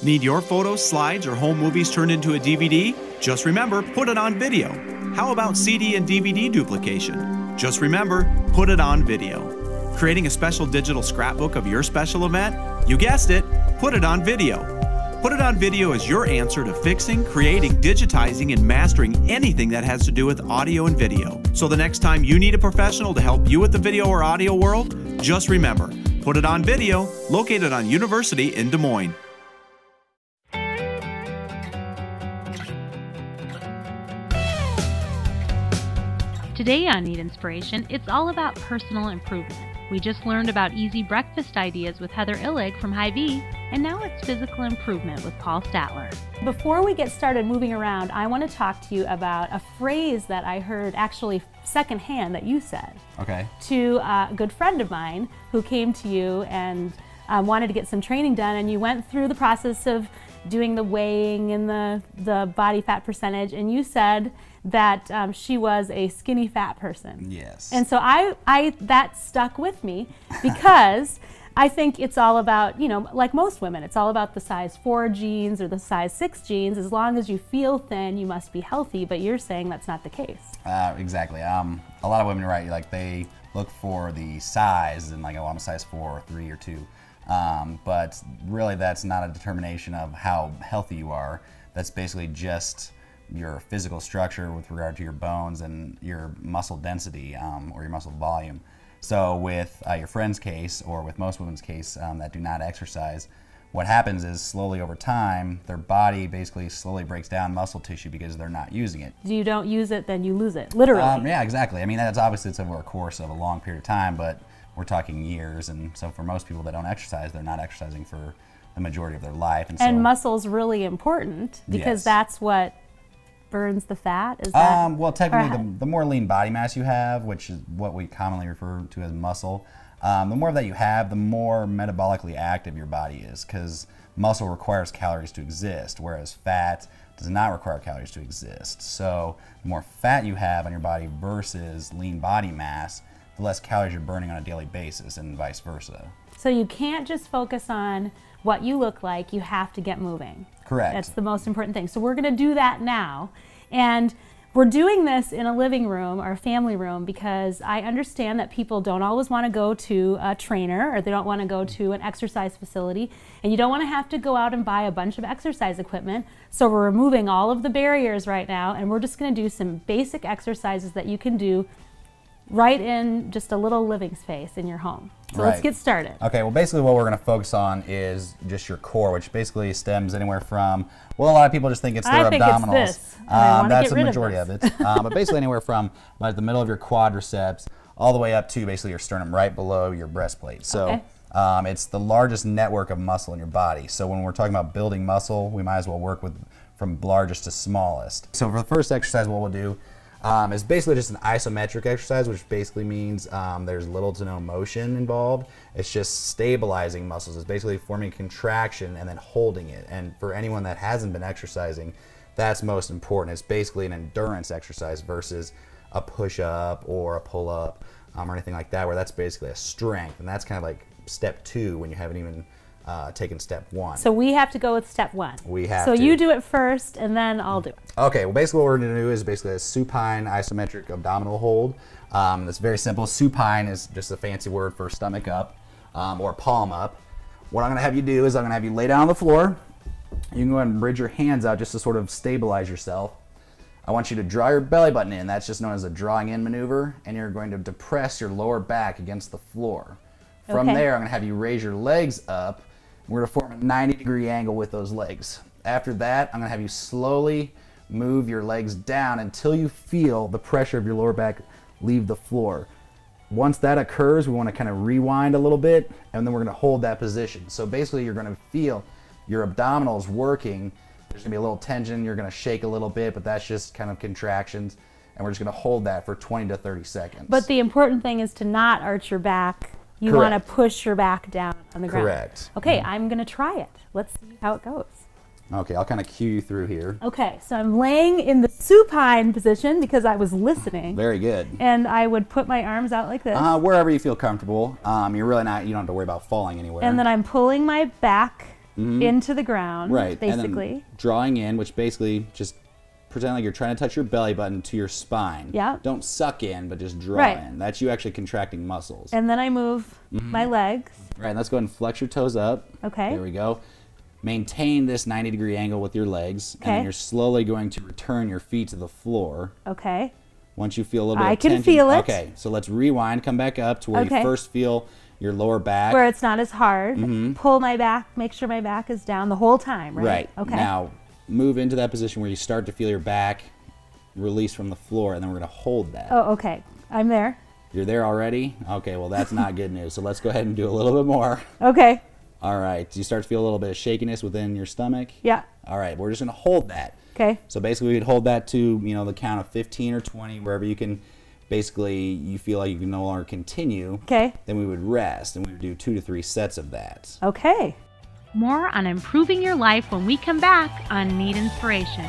Need your photos, slides, or home movies turned into a DVD? Just remember, put it on video. How about CD and DVD duplication? Just remember, put it on video. Creating a special digital scrapbook of your special event? You guessed it, put it on video. Put it on video is your answer to fixing, creating, digitizing, and mastering anything that has to do with audio and video. So the next time you need a professional to help you with the video or audio world, just remember, put it on video, located on University in Des Moines. Today on Nead Inspiration, it's all about personal improvement. We just learned about easy breakfast ideas with Heather Illig from Hy-Vee, and now it's physical improvement with Paul Statler. Before we get started moving around, I want to talk to you about a phrase that I heard actually secondhand that you said. Okay. To a good friend of mine who came to you and wanted to get some training done, and you went through the process of doing the weighing and the body fat percentage, and you said that she was a skinny fat person. Yes. And so that stuck with me because I think it's all about, you know, like most women, it's all about the size 4 jeans or the size 6 jeans. As long as you feel thin, you must be healthy, but you're saying that's not the case. Exactly. A lot of women, right, like they look for the size and like, oh, I'm a size 4 or 3 or 2. But really that's not a determination of how healthy you are. That's basically just your physical structure with regard to your bones and your muscle density or your muscle volume. So with your friend's case, or with most women's case that do not exercise, what happens is slowly over time, their body basically slowly breaks down muscle tissue because they're not using it. If you don't use it, then you lose it, literally. Yeah, exactly. I mean, that's obviously it's over a course of a long period of time, but we're talking years, and so for most people that don't exercise, they're not exercising for the majority of their life. And, so, muscle's really important because yes, that's what burns the fat? Is that well, technically, the more lean body mass you have, which is what we commonly refer to as muscle, the more of that you have, the more metabolically active your body is, because muscle requires calories to exist, whereas fat does not require calories to exist. So the more fat you have on your body versus lean body mass, the less calories you're burning on a daily basis, and vice versa. So you can't just focus on what you look like, you have to get moving. Correct. That's the most important thing. So we're going to do that now. And we're doing this in a living room or a family room because I understand that people don't always want to go to a trainer, or they don't want to go to an exercise facility, and you don't want to have to go out and buy a bunch of exercise equipment. So we're removing all of the barriers right now, and we're just going to do some basic exercises that you can do right in just a little living space in your home. So let's get started. Okay, well basically what we're going to focus on is just your core, which basically stems anywhere from, well, a lot of people just think it's their abdominals. It's this. That's the majority of it. But basically anywhere from like the middle of your quadriceps all the way up to basically your sternum, right below your breastplate. So it's the largest network of muscle in your body. So when we're talking about building muscle, we might as well work with from largest to smallest. So for the first exercise, what we'll do is basically just an isometric exercise, which basically means there's little to no motion involved. It's just stabilizing muscles. It's basically forming a contraction and then holding it. And for anyone that hasn't been exercising, that's most important. It's basically an endurance exercise versus a push-up or a pull-up or anything like that, where that's basically a strength. And that's kind of like step 2 when you haven't even taken step 1. So we have to go with step 1. We have to. So to. you do it first, and then I'll do it. Okay, well basically what we're going to do is basically a supine isometric abdominal hold. It's very simple. Supine is just a fancy word for stomach up or palm up. What I'm going to have you do is I'm going to have you lay down on the floor. You can go ahead and bridge your hands out just to sort of stabilize yourself. I want you to draw your belly button in. That's just known as a drawing in maneuver, and you're going to depress your lower back against the floor. From there, I'm going to have you raise your legs up. We're going to form a 90-degree angle with those legs. After that, I'm going to have you slowly move your legs down until you feel the pressure of your lower back leave the floor. Once that occurs, we want to kind of rewind a little bit, and then we're going to hold that position. So basically, you're going to feel your abdominals working. There's going to be a little tension. You're going to shake a little bit, but that's just kind of contractions. And we're just going to hold that for 20 to 30 seconds. But the important thing is to not arch your back. You want to push your back down on the ground. Correct. Okay, I'm going to try it. Let's see how it goes. Okay, I'll kind of cue you through here. Okay, so I'm laying in the supine position because I was listening. Very good. And I would put my arms out like this. Wherever you feel comfortable. You're really not, you don't have to worry about falling anywhere. And then I'm pulling my back into the ground, right, basically. and then drawing in, which basically just pretend like you're trying to touch your belly button to your spine. Yeah. Don't suck in, but just draw Right. in. That's you actually contracting muscles. And then I move my legs. Right, let's go ahead and flex your toes up. Okay. There we go. Maintain this 90-degree angle with your legs, and Okay. then you're slowly going to return your feet to the floor. Okay. Once you feel a little bit I of can tension. feel it. Okay, so let's rewind, come back up to where Okay. you first feel your lower back. Where it's not as hard. Pull my back, make sure my back is down the whole time, right? Right. Okay. Now, move into that position where you start to feel your back release from the floor, and then we're going to hold that. Oh, okay. I'm there. You're there already? Okay, well, that's not good news. So let's go ahead and do a little bit more. Okay. All right. You start to feel a little bit of shakiness within your stomach? Yeah. All right. We're just going to hold that. Okay. So basically, we'd hold that to, the count of 15 or 20, wherever you can, basically, you feel like you can no longer continue. Okay. Then we would rest, and we would do 2 to 3 sets of that. Okay. More on improving your life when we come back on Nead Inspiration.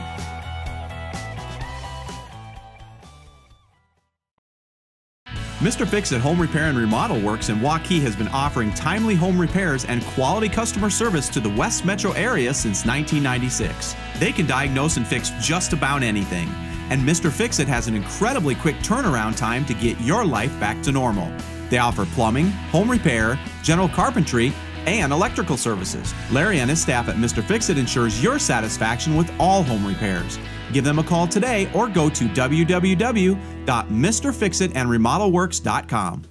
Mr. Fix-It Home Repair and Remodel Works in Waukee has been offering timely home repairs and quality customer service to the West Metro area since 1996. They can diagnose and fix just about anything. And Mr. Fix-It has an incredibly quick turnaround time to get your life back to normal. They offer plumbing, home repair, general carpentry, and electrical services. Larry and his staff at Mr. Fix-It ensures your satisfaction with all home repairs. Give them a call today or go to www.mrfixitandremodelworks.com.